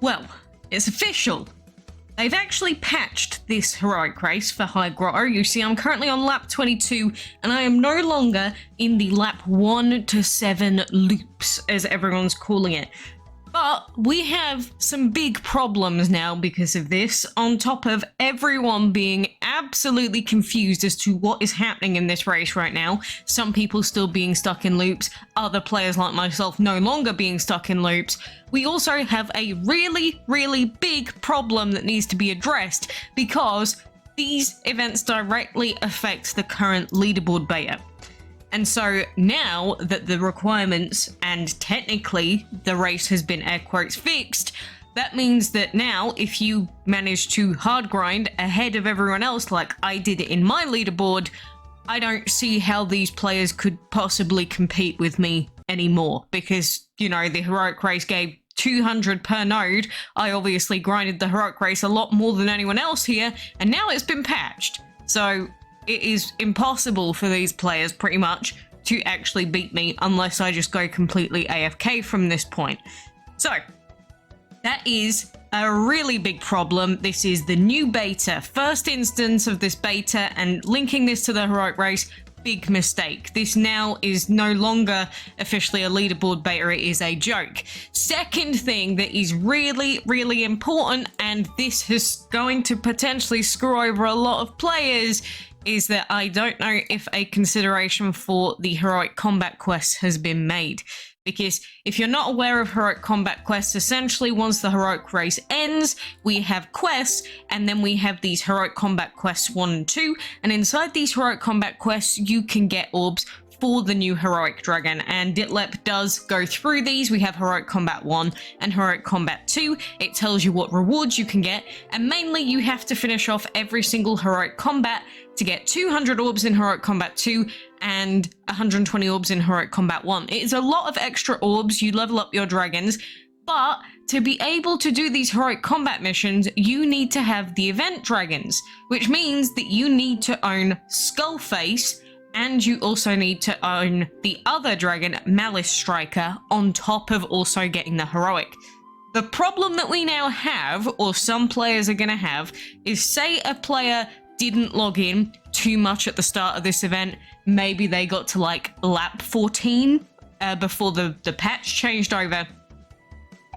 Well, it's official. They've actually patched this heroic race for High Grotto. You see, I'm currently on lap 22, and I am no longer in the lap 1 to 7 loops, as everyone's calling it. But we have some big problems now because of this, on top of everyone being absolutely confused as to what is happening in this race right now. Some people still being stuck in loops, other players like myself no longer being stuck in loops. We also have a really, really big problem that needs to be addressed because these events directly affect the current leaderboard beta. And so now that the requirements and technically the race has been air quotes fixed, that means that now if you manage to hard grind ahead of everyone else like I did in my leaderboard, I don't see how these players could possibly compete with me anymore because, you know, the heroic race gave 200 per node. I obviously grinded the heroic race a lot more than anyone else here, and now it's been patched. So it is impossible for these players pretty much to actually beat me unless I just go completely AFK from this point. So that is a really big problem. This is the new beta, first instance of this beta, and linking this to the heroic race, big mistake. This now is no longer officially a leaderboard beta, it is a joke. Second thing that is really, really important, and this is going to potentially screw over a lot of players, is that I don't know if a consideration for the heroic combat quests has been made. Because if you're not aware of heroic combat quests, essentially once the heroic race ends, we have quests, and then we have these heroic combat quests 1 and 2, and inside these heroic combat quests, you can get orbs for the new heroic dragon, and Ditlep does go through these. We have heroic combat 1 and heroic combat 2. It tells you what rewards you can get, and mainly you have to finish off every single heroic combat to get 200 orbs in heroic combat 2 and 120 orbs in heroic combat 1. It is a lot of extra orbs. You level up your dragons, but to be able to do these heroic combat missions, you need to have the event dragons, which means that you need to own Skullface, and you also need to own the other dragon, Malice Striker, on top of also getting the heroic. The problem that we now have, or some players are going to have, is say a player didn't log in too much at the start of this event. Maybe they got to like lap 14 before the patch changed over.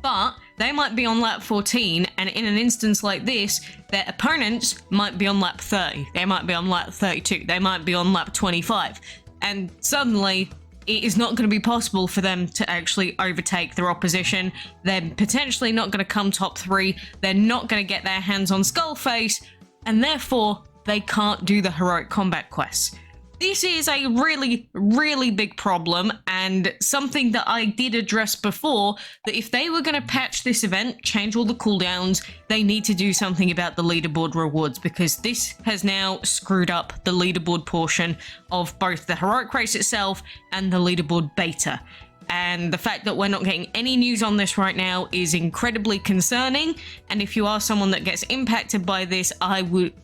But they might be on lap 14, and in an instance like this, their opponents might be on lap 30. They might be on lap 32. They might be on lap 25. And suddenly, it is not going to be possible for them to actually overtake their opposition. They're potentially not going to come top 3. They're not going to get their hands on Skullface, and therefore, they can't do the heroic combat quests. This is a really, really big problem, and something that I did address before, that if they were going to patch this event, change all the cooldowns, they need to do something about the leaderboard rewards, because this has now screwed up the leaderboard portion of both the heroic race itself and the leaderboard beta. And the fact that we're not getting any news on this right now is incredibly concerning. And if you are someone that gets impacted by this,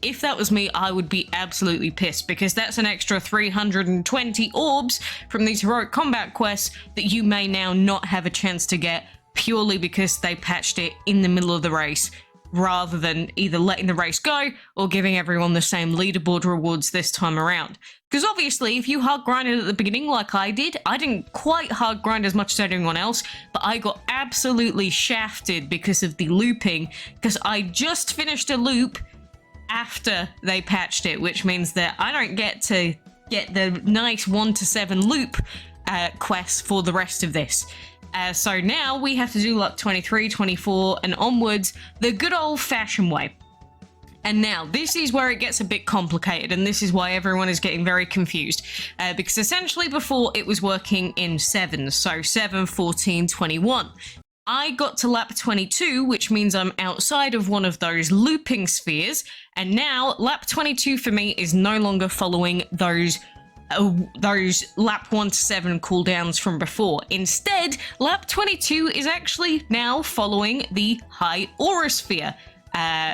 if that was me, I would be absolutely pissed, because that's an extra 320 orbs from these heroic combat quests that you may now not have a chance to get purely because they patched it in the middle of the race, rather than either letting the race go or giving everyone the same leaderboard rewards this time around. Because obviously, if you hard grinded at the beginning like I did, I didn't quite hard grind as much as anyone else, but I got absolutely shafted because of the looping, because I just finished a loop after they patched it, which means that I don't get to get the nice 1 to 7 loop quests for the rest of this. So now we have to do like 23, 24 and onwards, the good old-fashioned way. And now this is where it gets a bit complicated, and this is why everyone is getting very confused, because essentially before it was working in 7, so 7, 14, 21. I got to lap 22, which means I'm outside of one of those looping spheres, and now lap 22 for me is no longer following those lap 1 to 7 cooldowns from before. Instead, lap 22 is actually now following the High Aurasphere.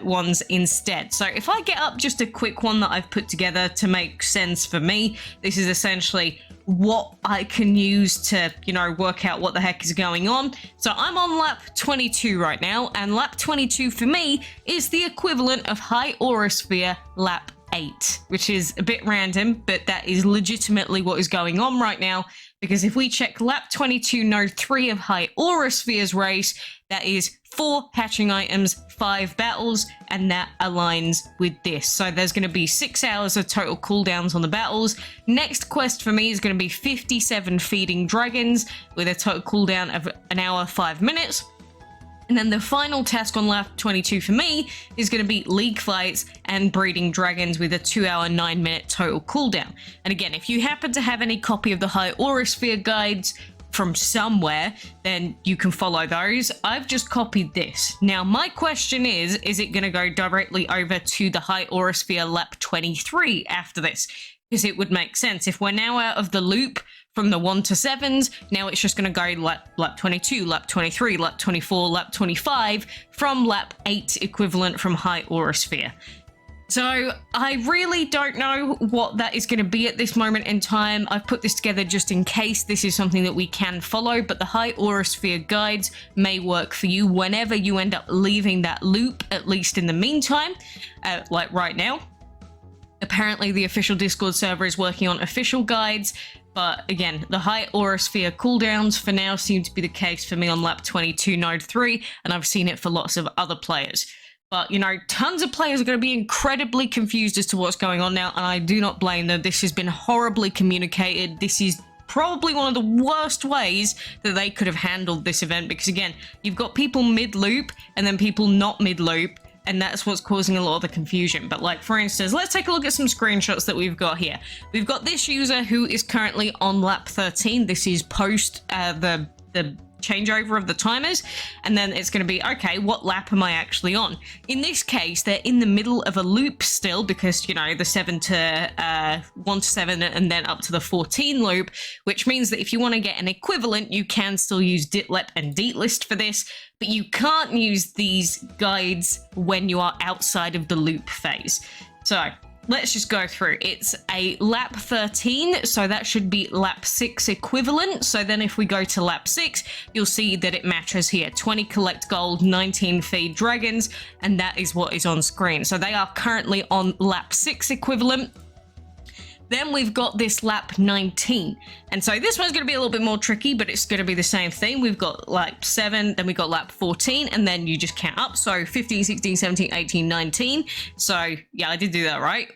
ones instead. So if I get up just a quick one that I've put together to make sense for me, this is essentially what I can use to, you know, work out what the heck is going on. So I'm on lap 22 right now, and lap 22 for me is the equivalent of High Aurasphere lap 8, which is a bit random, but that is legitimately what is going on right now, because if we check lap 22 node 3 of High Aurasphere's race, that is 4 hatching items, 5 battles, and that aligns with this. So there's going to be 6 hours of total cooldowns on the battles. Next quest for me is going to be 57 feeding dragons with a total cooldown of 1 hour 5 minutes. And then the final task on lap 22 for me is going to be league fights and breeding dragons with a 2 hour 9 minute total cooldown. And again, if you happen to have any copy of the High Aurasphere guides from somewhere, then you can follow those. I've just copied this. Now, my question is it going to go directly over to the High Aurasphere lap 23 after this? Because it would make sense. If we're now out of the loop from the 1 to 7s, now it's just going to go lap 22, lap 23, lap 24, lap 25, from lap 8 equivalent from High Aurasphere. So I really don't know what that is going to be at this moment in time. I've put this together just in case this is something that we can follow, but the High Aurasphere guides may work for you whenever you end up leaving that loop, at least in the meantime, like right now. Apparently the official Discord server is working on official guides, but again, the High Aurasphere cooldowns for now seem to be the case for me on lap 22 node 3, and I've seen it for lots of other players. But, you know, tons of players are going to be incredibly confused as to what's going on now, and I do not blame them. This has been horribly communicated. This is probably one of the worst ways that they could have handled this event, because again, you've got people mid-loop and then people not mid-loop, and that's what's causing a lot of the confusion. But like, for instance, let's take a look at some screenshots that we've got here. We've got this user who is currently on lap 13. This is post the changeover of the timers, and then it's going to be, okay, what lap am I actually on? In this case, they're in the middle of a loop still, because, you know, the 1 to 7 and then up to the 14 loop, which means that if you want to get an equivalent, you can still use ditlep and detlist for this, but you can't use these guides when you are outside of the loop phase. So let's just go through. It's a lap 13, so that should be lap 6 equivalent. So then if we go to lap 6, you'll see that it matches here. 20 collect gold, 19 feed dragons, and that is what is on screen. So they are currently on lap 6 equivalent. Then we've got this lap 19. And so this one's going to be a little bit more tricky, but it's going to be the same thing. We've got lap 7, then we've got lap 14, and then you just count up. So 15, 16, 17, 18, 19. So yeah, I did do that right.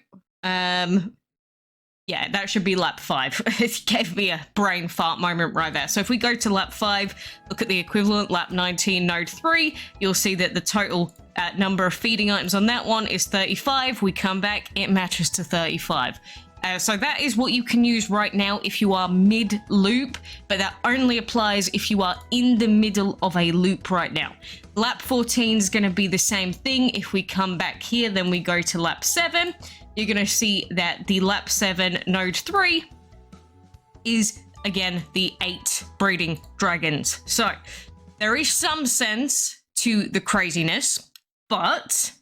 Yeah, that should be lap 5. It gave me a brain fart moment right there. So if we go to lap 5, look at the equivalent, lap 19, node 3, you'll see that the total number of feeding items on that one is 35. We come back, it matches to 35. So that is what you can use right now if you are mid-loop, but that only applies if you are in the middle of a loop right now. Lap 14 is going to be the same thing. If we come back here, then we go to lap 7, you're going to see that the lap 7 node 3 is, again, the 8 breeding dragons. So there is some sense to the craziness, but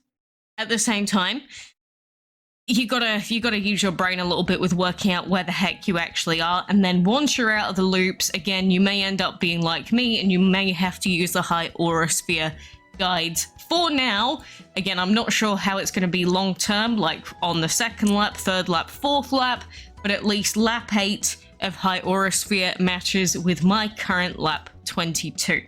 at the same time, you gotta use your brain a little bit with working out where the heck you actually are. And then once you're out of the loops, again, you may end up being like me, and you may have to use the High Aurasphere guides. For now, again, I'm not sure how it's going to be long term, like on the 2nd lap, 3rd lap, 4th lap, but at least lap 8 of High Aurasphere matches with my current lap 22.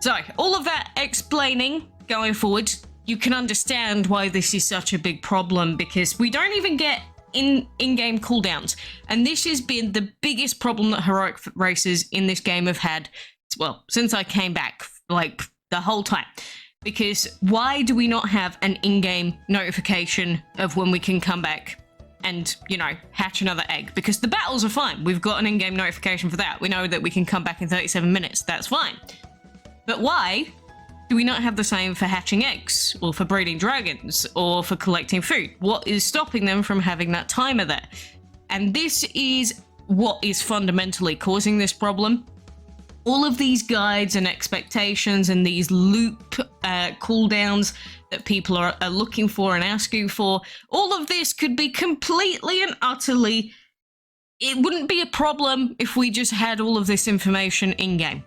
So all of that explaining going forward, you can understand why this is such a big problem, because we don't even get in-game cooldowns. And this has been the biggest problem that heroic races in this game have had, well, since I came back, like the whole time. Because why do we not have an in-game notification of when we can come back and, you know, hatch another egg? Because the battles are fine. We've got an in-game notification for that. We know that we can come back in 37 minutes. That's fine. But why do we not have the same for hatching eggs, or for breeding dragons, or for collecting food? What is stopping them from having that timer there? And this is what is fundamentally causing this problem. all of these guides and expectations and these loop cooldowns that people are looking for and asking for, all of this could be completely and utterly, it wouldn't be a problem if we just had all of this information in-game.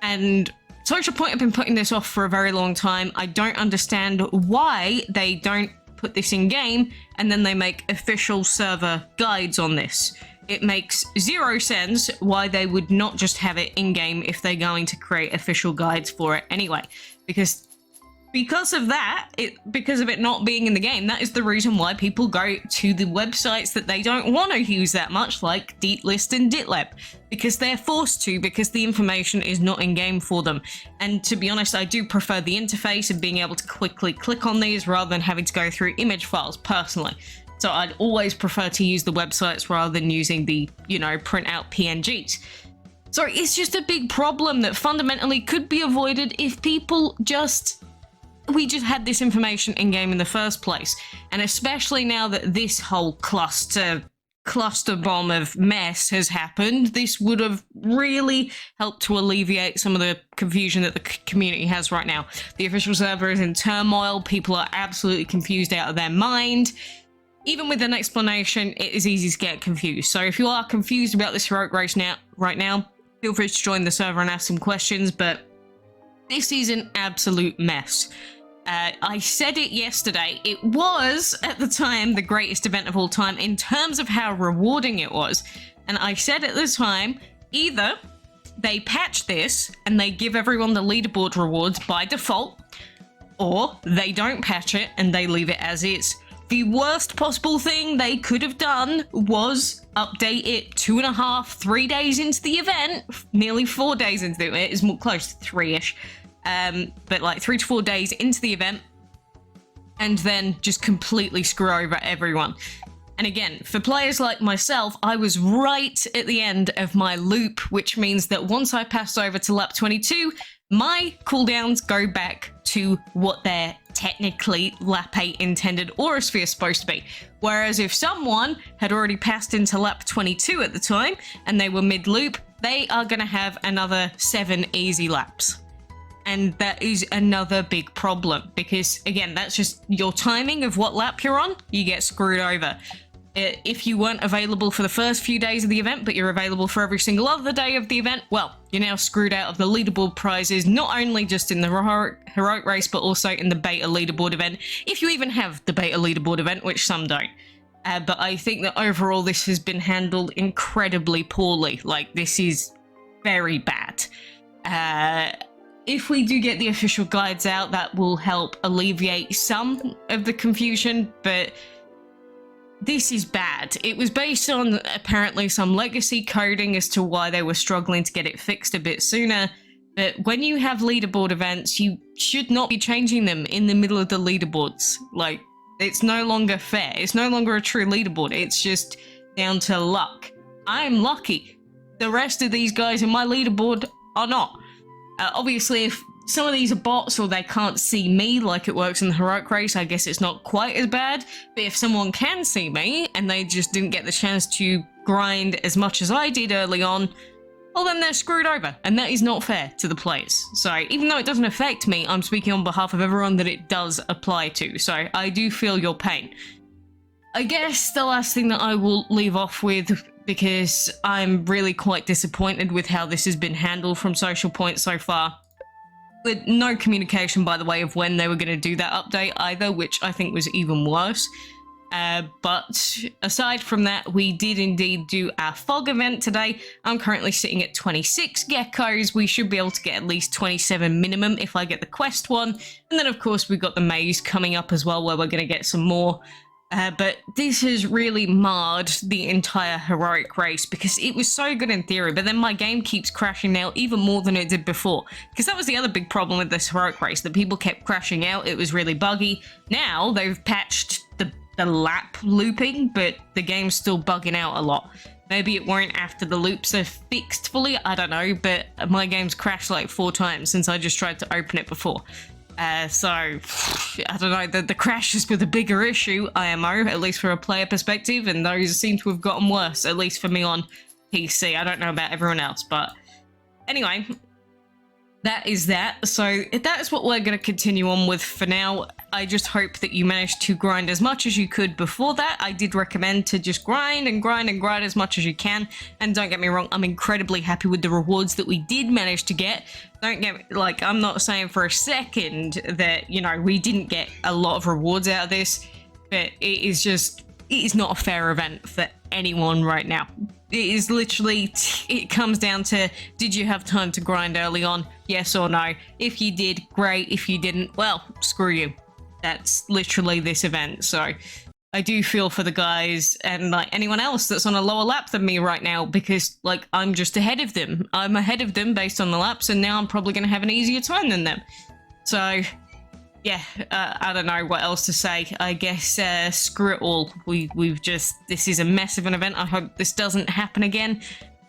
And Socialpoint have been putting this off for a very long time. I don't understand why they don't put this in-game and then they make official server guides on this. It makes zero sense why they would not just have it in-game if they're going to create official guides for it anyway. Because of that, because of it not being in the game, that is the reason why people go to the websites that they don't want to use that much, like Deetlist and Ditlab, because they're forced to, because the information is not in-game for them. And to be honest, I do prefer the interface of being able to quickly click on these rather than having to go through image files personally. So I'd always prefer to use the websites rather than using the, print out PNGs. So it's just a big problem that fundamentally could be avoided if people we just had this information in-game in the first place. And especially now that this whole cluster bomb of mess has happened, this would have really helped to alleviate some of the confusion that the community has right now. The official server is in turmoil, people are absolutely confused out of their mind. Even with an explanation, it is easy to get confused. So if you are confused about this heroic race right now, feel free to join the server and ask some questions, but this is an absolute mess. I said it yesterday, it was, at the time, the greatest event of all time in terms of how rewarding it was. And I said at the time, either they patch this and they give everyone the leaderboard rewards by default, or they don't patch it and they leave it as is. The worst possible thing they could have done was update it 2.5, 3 days into the event, nearly 4 days into the event, it is more close to 3-ish. But like 3 to 4 days into the event, and then just completely screw over everyone. And again, for players like myself, I was right at the end of my loop, which means that once I passed over to lap 22, my cooldowns go back to what they're technically lap 8 intended Aurasphere is supposed to be. Whereas if someone had already passed into lap 22 at the time, and they were mid-loop, they are going to have another 7 easy laps. And that is another big problem because, again, that's just your timing of what lap you're on. You get screwed over. If you weren't available for the first few days of the event, but you're available for every single other day of the event, well, you're now screwed out of the leaderboard prizes, not only just in the heroic race, but also in the beta leaderboard event, if you even have the beta leaderboard event, which some don't. But I think that overall this has been handled incredibly poorly. Like, this is very bad. If we do get the official guides out, that will help alleviate some of the confusion, but this is bad. It was based on apparently some legacy coding as to why they were struggling to get it fixed a bit sooner, but when you have leaderboard events, you should not be changing them in the middle of the leaderboards. Like, it's no longer fair. It's no longer a true leaderboard. It's just down to luck. I'm lucky. The rest of these guys in my leaderboard are not. Obviously, if some of these are bots or they can't see me like it works in the heroic race, I guess it's not quite as bad. But if someone can see me and they just didn't get the chance to grind as much as I did early on, well, then they're screwed over. And that is not fair to the players. So even though it doesn't affect me, I'm speaking on behalf of everyone that it does apply to. So I do feel your pain. I guess the last thing that I will leave off with, because I'm really quite disappointed with how this has been handled from Socialpoint so far. With no communication, by the way, of when they were going to do that update either, which I think was even worse. But aside from that, we did indeed do our fog event today. I'm currently sitting at 26 geckos. We should be able to get at least 27 minimum if I get the quest one. And then, of course, we've got the maze coming up as well, where we're going to get some more. But this has really marred the entire heroic race because it was so good in theory, but then my game keeps crashing now even more than it did before. Because that was the other big problem with this heroic race, that people kept crashing out. It was really buggy. Now they've patched the lap looping, but the game's still bugging out a lot. Maybe it won't after the loops are fixed fully, I don't know, but my game's crashed like 4 times since I just tried to open it before. So, I don't know, the crashes were the bigger issue, IMO, at least from a player perspective, and those seem to have gotten worse, at least for me on PC. I don't know about everyone else, but anyway, that is that. So that is what we're going to continue on with for now. I just hope that you managed to grind as much as you could before that. I did recommend to just grind and grind and grind as much as you can. And don't get me wrong, I'm incredibly happy with the rewards that we did manage to get. Don't get me, like, I'm not saying for a second that, you know, we didn't get a lot of rewards out of this, but it is not a fair event for anyone right now. It is literally, it comes down to, did you have time to grind early on? Yes or no? If you did, great. If you didn't, well, screw you. That's literally this event. So I do feel for the guys and like anyone else that's on a lower lap than me right now, because like I'm just ahead of them. I'm ahead of them based on the laps, and now I'm probably going to have an easier time than them. So yeah, I don't know what else to say. I guess screw it all. This is a mess of an event. I hope this doesn't happen again,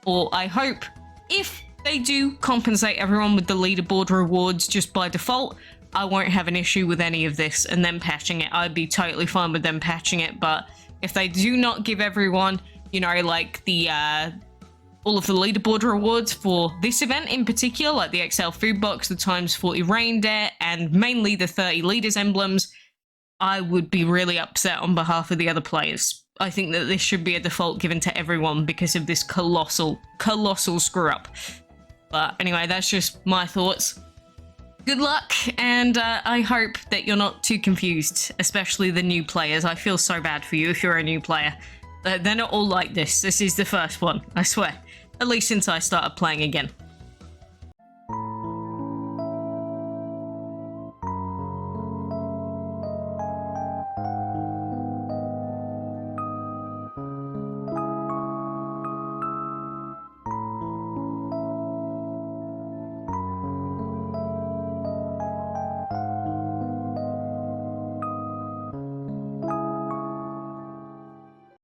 or I hope if they do compensate everyone with the leaderboard rewards just by default, I won't have an issue with any of this and them patching it. I'd be totally fine with them patching it. But if they do not give everyone, you know, like the all of the leaderboard rewards for this event in particular, like the XL food box, the times 40 reindeer, and mainly the 30 leaders emblems, I would be really upset on behalf of the other players. I think that this should be a default given to everyone because of this colossal screw up. But anyway, that's just my thoughts. Good luck, and I hope that you're not too confused, especially the new players. I feel so bad for you if you're a new player. They're not all like this. This is the first one, I swear. At least since I started playing again.